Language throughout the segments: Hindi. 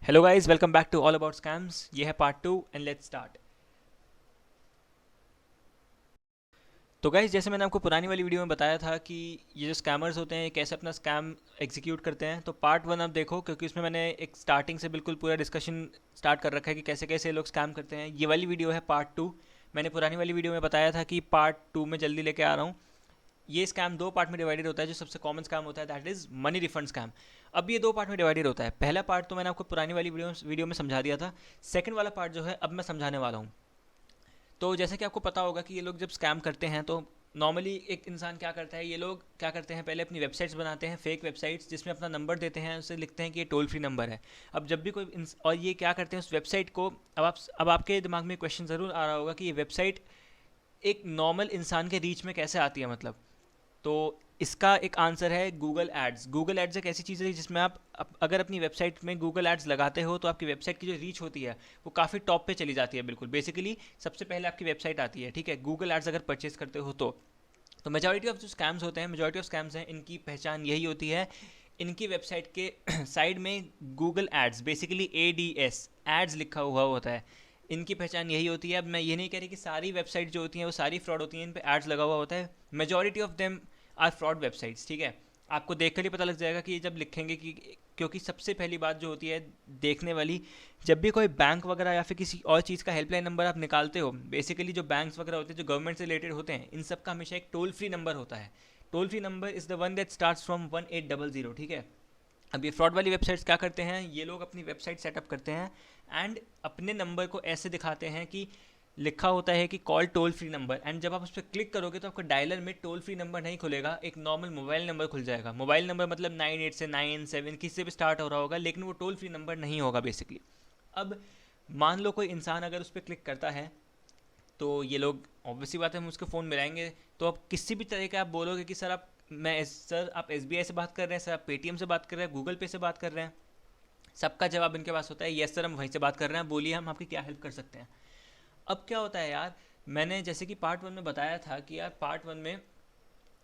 Hello guys, welcome back to all about scams. ये है पार्ट 2 एंड लेट्स स्टार्ट। तो गाइस, जैसे मैंने आपको पुरानी वाली वीडियो में बताया था कि ये जो स्कैमर्स होते हैं ये कैसे अपना स्कैम एग्जीक्यूट करते हैं, तो पार्ट 1 आप देखो, क्योंकि उसमें मैंने एक स्टार्टिंग से बिल्कुल पूरा डिस्कशन स्टार्ट कर रखा है कि कैसे कैसे लोग स्कैम करते हैं। ये वाली वीडियो है पार्ट 2। मैंने पुरानी वाली वीडियो में बताया था कि पार्ट 2 में जल्दी लेके आ रहा हूँ। ये स्कैम दो पार्ट में डिवाइडेड होता है। जो सबसे कॉमन स्कैम होता है that is money refund scam. अब ये दो पार्ट में डिवाइडेड होता है। पहला पार्ट तो मैंने आपको पुरानी वाली वीडियो में समझा दिया था। सेकंड वाला पार्ट जो है अब मैं समझाने वाला हूँ। तो जैसे कि आपको पता होगा कि ये लोग जब स्कैम करते हैं तो नॉर्मली एक इंसान क्या करता है, ये लोग क्या करते हैं, पहले अपनी वेबसाइट्स बनाते हैं, फेक वेबसाइट्स, जिसमें अपना नंबर देते हैं, उससे लिखते हैं कि ये टोल फ्री नंबर है। अब जब भी और ये क्या करते हैं उस वेबसाइट को, अब आपके दिमाग में क्वेश्चन ज़रूर आ रहा होगा कि ये वेबसाइट एक नॉर्मल इंसान के रीच में कैसे आती है, मतलब। तो इसका एक आंसर है गूगल एड्स। गूगल एड्स एक ऐसी चीज़ है जिसमें आप अगर अपनी वेबसाइट में गूगल एड्स लगाते हो तो आपकी वेबसाइट की जो रीच होती है वो काफ़ी टॉप पे चली जाती है। बिल्कुल बेसिकली सबसे पहले आपकी वेबसाइट आती है, ठीक है, गूगल एड्स अगर परचेज करते हो तो मेजॉरिटी ऑफ जो स्कैम्स होते हैं, मेजॉरिटी ऑफ स्कैम्स हैं, इनकी पहचान यही होती है। इनकी वेबसाइट के साइड में Google ads, basically ADS, ads लिखा हुआ होता है। इनकी पहचान यही होती है। अब मैं ये नहीं कह रही कि सारी वेबसाइट जो होती हैं वो सारी फ्रॉड होती हैं, इन पे एड्स लगा हुआ होता है। Majority of them are fraud websites, ठीक है। आपको देखकर ही पता लग जाएगा कि ये जब लिखेंगे कि, क्योंकि सबसे पहली बात जो होती है देखने वाली, जब भी कोई बैंक वगैरह या फिर किसी और चीज़ का हेल्पलाइन नंबर आप निकालते हो, बेसिकली जो बैंक्स वगैरह होते हैं जो गवर्नमेंट से रिलेटेड होते हैं, इन सब का हमेशा एक टोल फ्री नंबर होता है। Toll free number is the one that starts from 1800, ठीक है। अब ये फ्रॉड वाली वेबसाइट्स क्या करते हैं, ये लोग अपनी वेबसाइट सेटअप करते हैं एंड अपने नंबर को ऐसे दिखाते हैं कि लिखा होता है कि call toll free number, and जब आप उस पर क्लिक करोगे तो आपका डायलर में टोल फ्री नंबर नहीं खुलेगा, एक नॉर्मल मोबाइल नंबर खुल जाएगा। मोबाइल नंबर मतलब 98 से 97 किसी से भी स्टार्ट हो रहा होगा, लेकिन वो टोल फ्री नंबर नहीं होगा बेसिकली। अब मान लो कोई इंसान अगर उस पर क्लिक करता है तो ये लोग ऑब्वियसली बात है हम उसके फ़ोन मिलाएंगे। तो आप किसी भी तरह का आप बोलोगे कि सर आप SBI से बात कर रहे हैं, सर आप पेटीएम से बात कर रहे हैं, गूगल पे से बात कर रहे हैं, सबका जवाब इनके पास होता है यस सर हम वहीं से बात कर रहे हैं, बोलिए हम आपकी क्या हेल्प कर सकते हैं। अब क्या होता है यार, मैंने जैसे कि पार्ट 1 में बताया था कि यार पार्ट 1 में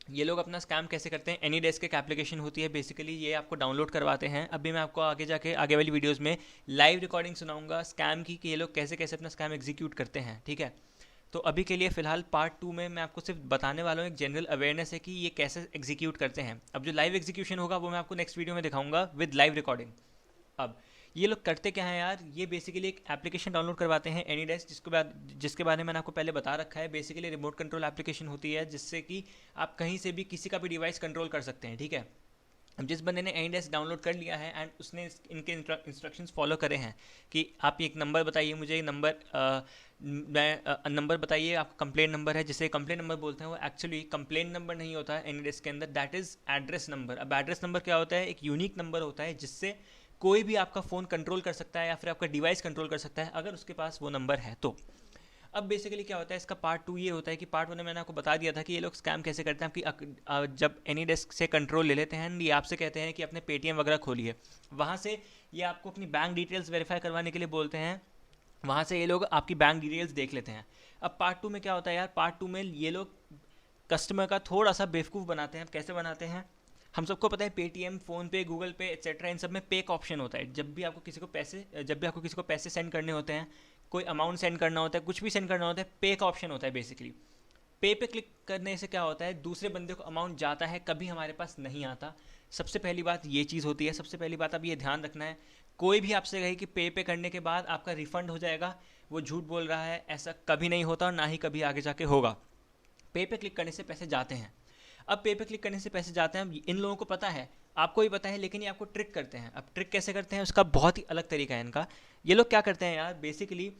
ये लोग अपना स्कैम कैसे करते हैं। एनीडेस्क एक एप्लीकेशन होती है, बेसिकली ये आपको डाउनलोड करवाते हैं। अभी मैं आपको आगे जाके आगे वाली वीडियोज़ में लाइव रिकॉर्डिंग सुनाऊंगा स्कैम की, कि ये लोग कैसे कैसे अपना स्कैम एग्जीक्यूट करते हैं, ठीक है। तो अभी के लिए फ़िलहाल पार्ट 2 में मैं आपको सिर्फ बताने वाला हूँ, एक जनरल अवेयरनेस है कि ये कैसे एग्जीक्यूट करते हैं। अब जो लाइव एग्जीक्यूशन होगा वो मैं आपको नेक्स्ट वीडियो में दिखाऊंगा विद लाइव रिकॉर्डिंग। अब ये लोग करते क्या है यार, ये बेसिकली एक एप्लीकेशन डाउनलोड करवाते हैं एनीडेस्क, जिसके बारे में मैंने आपको पहले बता रखा है। बेसिकली रिमोट कंट्रोल एप्लीकेशन होती है जिससे कि आप कहीं से भी किसी का भी डिवाइस कंट्रोल कर सकते हैं, ठीक है। अब जिस बंदे ने एनीडेस्क डाउनलोड कर लिया है एंड उसने इनके इंस्ट्रक्शंस फॉलो करे हैं कि आप एक नंबर बताइए मुझे, नंबर बताइए, आपका कंप्लेंट नंबर है, जिसे कंप्लेंट नंबर बोलते हैं, वो एक्चुअली कंप्लेंट नंबर नहीं होता है एनीडेस्क के अंदर, दैट इज़ एड्रेस नंबर। अब एड्रेस नंबर क्या होता है, एक यूनिक नंबर होता है जिससे कोई भी आपका फ़ोन कंट्रोल कर सकता है या फिर आपका डिवाइस कंट्रोल कर सकता है अगर उसके पास वो नंबर है तो। अब बेसिकली क्या होता है, इसका पार्ट 2 ये होता है कि पार्ट 1 में मैंने आपको बता दिया था कि ये लोग स्कैम कैसे करते हैं। जब एनीडेस्क से कंट्रोल ले लेते हैं, ये आपसे कहते हैं कि अपने पेटीएम वगैरह खोलिए, वहाँ से ये आपको अपनी बैंक डिटेल्स वेरीफाई करवाने के लिए बोलते हैं, वहाँ से ये लोग आपकी बैंक डिटेल्स देख लेते हैं। अब पार्ट 2 में क्या होता है यार, पार्ट 2 में ये लोग कस्टमर का थोड़ा सा बेवकूफ़ बनाते हैं। अब कैसे बनाते हैं, हम सबको पता है पेटीएम, फ़ोनपे, गूगल पे एक्सेट्रा, इन सब में पे का ऑप्शन होता है। जब भी आपको किसी को पैसे सेंड करने होते हैं, कोई अमाउंट सेंड करना होता है, कुछ भी सेंड करना होता है, पे का ऑप्शन होता है बेसिकली। पे पे क्लिक करने से क्या होता है, दूसरे बंदे को अमाउंट जाता है, कभी हमारे पास नहीं आता। सबसे पहली बात ये चीज़ होती है। सबसे पहली बात अब ये ध्यान रखना है, कोई भी आपसे कहे कि पे करने के बाद आपका रिफंड हो जाएगा, वो झूठ बोल रहा है। ऐसा कभी नहीं होता और ना ही कभी आगे जाके होगा। पे क्लिक करने से पैसे जाते हैं। अब पे क्लिक करने से पैसे जाते हैं, इन लोगों को पता है, आपको भी पता है, लेकिन ये आपको ट्रिक करते हैं। अब ट्रिक कैसे करते हैं उसका बहुत ही अलग तरीका है इनका। ये लोग क्या करते हैं यार, बेसिकली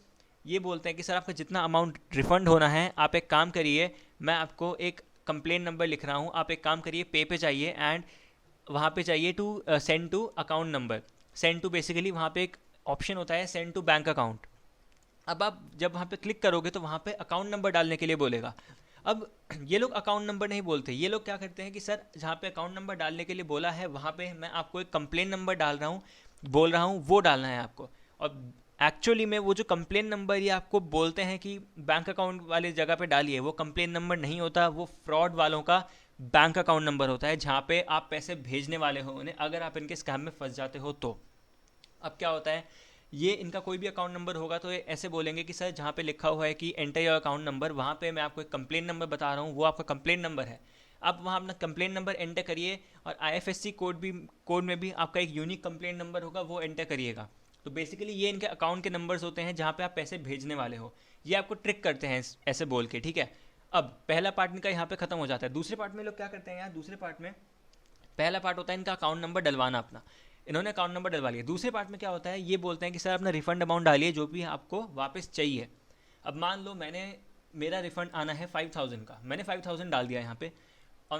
ये बोलते हैं कि सर आपका जितना अमाउंट रिफंड होना है, आप एक काम करिए, मैं आपको एक कंप्लेंट नंबर लिख रहा हूँ, आप एक काम करिए, पे जाइए एंड वहाँ पे चाहिए to send to account number. Send to basically वहाँ पे एक ऑप्शन होता है सेंड टू बैंक अकाउंट। अब आप जब वहाँ पे क्लिक करोगे तो वहाँ पे अकाउंट नंबर डालने के लिए बोलेगा। अब ये लोग अकाउंट नंबर नहीं बोलते, ये लोग क्या करते हैं कि सर जहाँ पे अकाउंट नंबर डालने के लिए बोला है वहाँ पे मैं आपको एक कंप्लेन नंबर बोल रहा हूँ, वो डालना है आपको। और एक्चुअली में वो जो कंप्लेन नंबर ये आपको बोलते हैं कि बैंक अकाउंट वाले जगह पे डालिए, वो कंप्लेन नंबर नहीं होता, वो फ्रॉड वालों का बैंक अकाउंट नंबर होता है, जहाँ पे आप पैसे भेजने वाले हो उन्हें, अगर आप इनके स्कैम में फंस जाते हो तो। अब क्या होता है, ये इनका कोई भी अकाउंट नंबर होगा तो ये ऐसे बोलेंगे कि सर जहाँ पे लिखा हुआ है कि एंटर योर अकाउंट नंबर, वहाँ पे मैं आपको एक कंप्लेन नंबर बता रहा हूँ, वो आपका कंप्लेन नंबर है। आप वहाँ अपना कंप्लेन नंबर एंटर करिए, और आईएफएससी कोड में भी आपका एक यूनिक कंप्लेन नंबर होगा, वो एंटर करिएगा। तो बेसिकली ये इनके अकाउंट के नंबर्स होते हैं जहाँ पे आप पैसे भेजने वाले हो। ये आपको ट्रिक करते हैं ऐसे बोल के, ठीक है। अब पहला पार्ट इनका यहाँ पे खत्म हो जाता है। दूसरे पार्ट में लोग क्या करते हैं यार, दूसरे पार्ट में पहला पार्ट होता है इनका अकाउंट नंबर डलवाना अपना, इन्होंने अकाउंट नंबर डलवा लिया। दूसरे पार्ट में क्या होता है, ये बोलते हैं कि सर अपना रिफंड अमाउंट डालिए जो भी आपको वापस चाहिए। अब मान लो मेरा रिफंड आना है 5000 का, मैंने 5000 डाल दिया यहाँ पे, और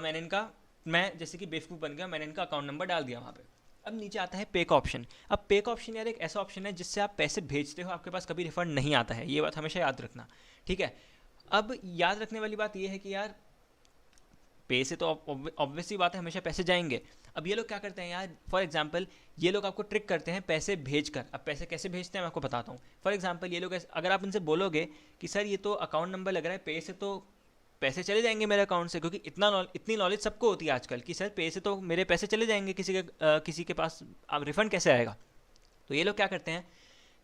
मैं जैसे कि बेवकूफ़ बन गया, मैंने इनका अकाउंट नंबर डाल दिया वहाँ पे। अब नीचे आता है पे का ऑप्शन। अब पे का ऑप्शन यार एक ऐसा ऑप्शन है जिससे आप पैसे भेजते हो, आपके पास कभी रिफंड नहीं आता है, ये बात हमेशा याद रखना, ठीक है। अब याद रखने वाली बात ये है कि यार पे से तो ऑब्वियसली बात है हमेशा पैसे जाएंगे। अब ये लोग क्या करते हैं यार, फॉर एग्जांपल ये लोग आपको ट्रिक करते हैं पैसे भेजकर। अब पैसे कैसे भेजते हैं मैं आपको बताता हूँ। फॉर एग्जांपल ये लोग अगर आप इनसे बोलोगे कि सर ये तो अकाउंट नंबर लग रहा है, पे से तो पैसे चले जाएंगे मेरे अकाउंट से, क्योंकि इतनी नॉलेज सबको होती है आजकल कि सर पे से तो मेरे पैसे चले जाएंगे, किसी के पास अब रिफंड कैसे आएगा। तो ये लोग क्या करते हैं,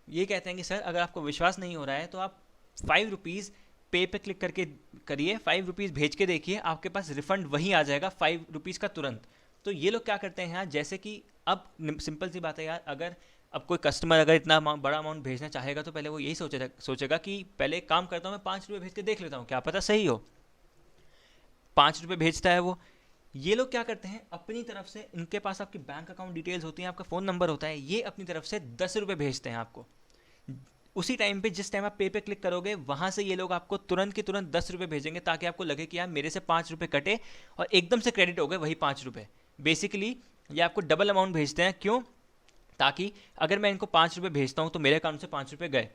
ये कहते हैं कि सर अगर आपको विश्वास नहीं हो रहा है तो आप 5 रुपीज़ पे पे क्लिक करके करिए, 5 रुपीज़ भेज के देखिए, आपके पास रिफंड वहीं आ जाएगा 5 रुपीज़ का तुरंत। तो ये लोग क्या करते हैं यार, जैसे कि अब सिंपल सी बात है यार, अगर अब कोई कस्टमर अगर इतना बड़ा अमाउंट भेजना चाहेगा तो पहले वो यही सोचेगा कि पहले एक काम करता हूँ, मैं 5 रुपये भेज के देख लेता हूँ, क्या पता सही हो। 5 रुपये भेजता है वो। ये लोग क्या करते हैं अपनी तरफ से, इनके पास आपकी बैंक अकाउंट डिटेल्स होती हैं, आपका फ़ोन नंबर होता है, ये अपनी तरफ से 10 रुपये भेजते हैं आपको। उसी टाइम पे जिस टाइम आप पे पे क्लिक करोगे वहाँ से ये लोग आपको तुरंत के तुरंत 10 रुपये भेजेंगे, ताकि आपको लगे कि यार मेरे से 5 रुपये कटे और एकदम से क्रेडिट हो गए वही 5 रुपये। बेसिकली ये आपको डबल अमाउंट भेजते हैं, क्यों? ताकि अगर मैं इनको 5 रुपये भेजता हूँ तो मेरे अकाउंट से 5 रुपये गए,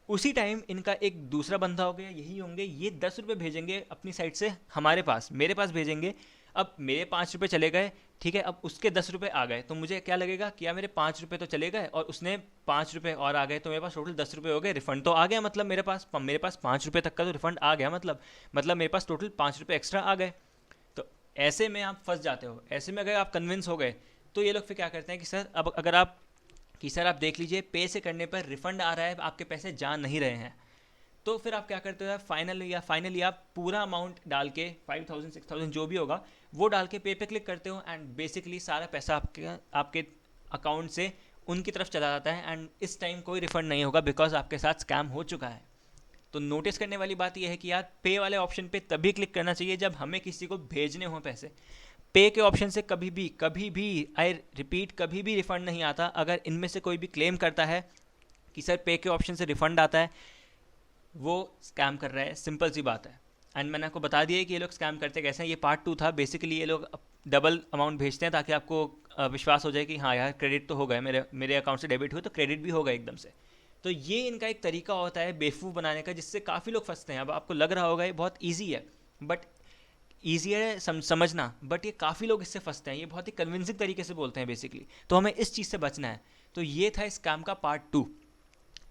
उसी टाइम इनका एक दूसरा बंदा हो गया, यही होंगे, ये 10 रुपये भेजेंगे अपनी साइड से हमारे पास, मेरे पास भेजेंगे। अब मेरे 5 रुपये चले गए, ठीक है, अब उसके 10 रुपये आ गए, तो मुझे क्या लगेगा कि यार मेरे 5 रुपये तो चले गए और उसने 5 रुपये और आ गए, तो मेरे पास टोटल 10 रुपये हो गए, रिफंड तो आ गया, मतलब मेरे पास 5 रुपये तक का तो रिफंड आ गया, मतलब मेरे पास टोटल 5 रुपये एक्स्ट्रा आ गए। तो ऐसे में आप फंस जाते हो। ऐसे में अगर आप कन्विंस हो गए तो ये लोग फिर क्या करते हैं कि सर अब अगर आप देख लीजिए पे से करने पर रिफंड आ रहा है, आपके पैसे जा नहीं रहे हैं, तो फिर आप क्या करते हो, फाइनली आप पूरा अमाउंट डाल के 5000 6000 जो भी होगा वो डाल के पे क्लिक करते हो, एंड बेसिकली सारा पैसा आपके अकाउंट से उनकी तरफ चला जाता है, एंड इस टाइम कोई रिफंड नहीं होगा बिकॉज आपके साथ स्कैम हो चुका है। तो नोटिस करने वाली बात यह है कि यार पे वाले ऑप्शन पे तभी क्लिक करना चाहिए जब हमें किसी को भेजने हो पैसे। पे के ऑप्शन से कभी भी आई रिपीट कभी भी रिफंड नहीं आता। अगर इनमें से कोई भी क्लेम करता है कि सर पे के ऑप्शन से रिफंड आता है, वो स्कैम कर रहा है, सिंपल सी बात है। एंड मैंने आपको बता दिया है कि ये लोग स्कैम करते कैसे हैं। ये पार्ट 2 था। बेसिकली ये लोग डबल अमाउंट भेजते हैं ताकि आपको विश्वास हो जाए कि हाँ यार क्रेडिट तो हो गए, मेरे अकाउंट से डेबिट हुए तो क्रेडिट भी होगा एकदम से। तो ये इनका एक तरीका होता है बेवकूफ़ बनाने का, जिससे काफ़ी लोग फंसते हैं। अब आपको लग रहा होगा ये बहुत ईजी है, बट ईजी है समझना, बट ये काफ़ी लोग इससे फंसते हैं। ये बहुत ही कन्विंसिंग तरीके से बोलते हैं बेसिकली, तो हमें इस चीज़ से बचना है। तो ये था स्कैम का पार्ट 2।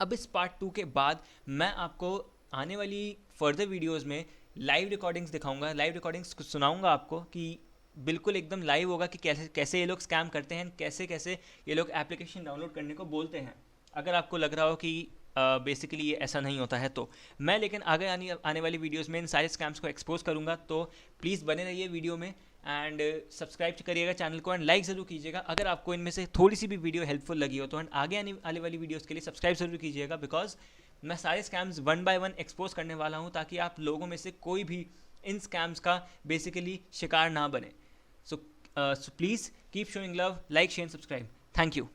अब इस पार्ट 2 के बाद मैं आपको आने वाली फर्दर वीडियोस में लाइव रिकॉर्डिंग्स दिखाऊंगा, लाइव रिकॉर्डिंग्स सुनाऊंगा आपको कि बिल्कुल एकदम लाइव होगा कि कैसे कैसे ये लोग स्कैम करते हैं, कैसे कैसे ये लोग एप्लीकेशन डाउनलोड करने को बोलते हैं। अगर आपको लग रहा हो कि बेसिकली ये ऐसा नहीं होता है तो मैं, लेकिन आगे आने वाली वीडियोस में इन सारे स्कैम्स को एक्सपोज करूंगा। तो प्लीज़ बने रहिए वीडियो में, एंड सब्सक्राइब करिएगा चैनल को, एंड लाइक ज़रूर कीजिएगा अगर आपको इनमें से थोड़ी सी भी वीडियो हेल्पफुल लगी हो तो। एंड आगे आने वाली वीडियोज़ के लिए सब्सक्राइब ज़रूर कीजिएगा, बिकॉज मैं सारे स्कैम्स 1 बाय 1 एक्सपोज करने वाला हूँ, ताकि आप लोगों में से कोई भी इन स्कैम्स का बेसिकली शिकार ना बने। So please keep showing love, like share subscribe. Thank you.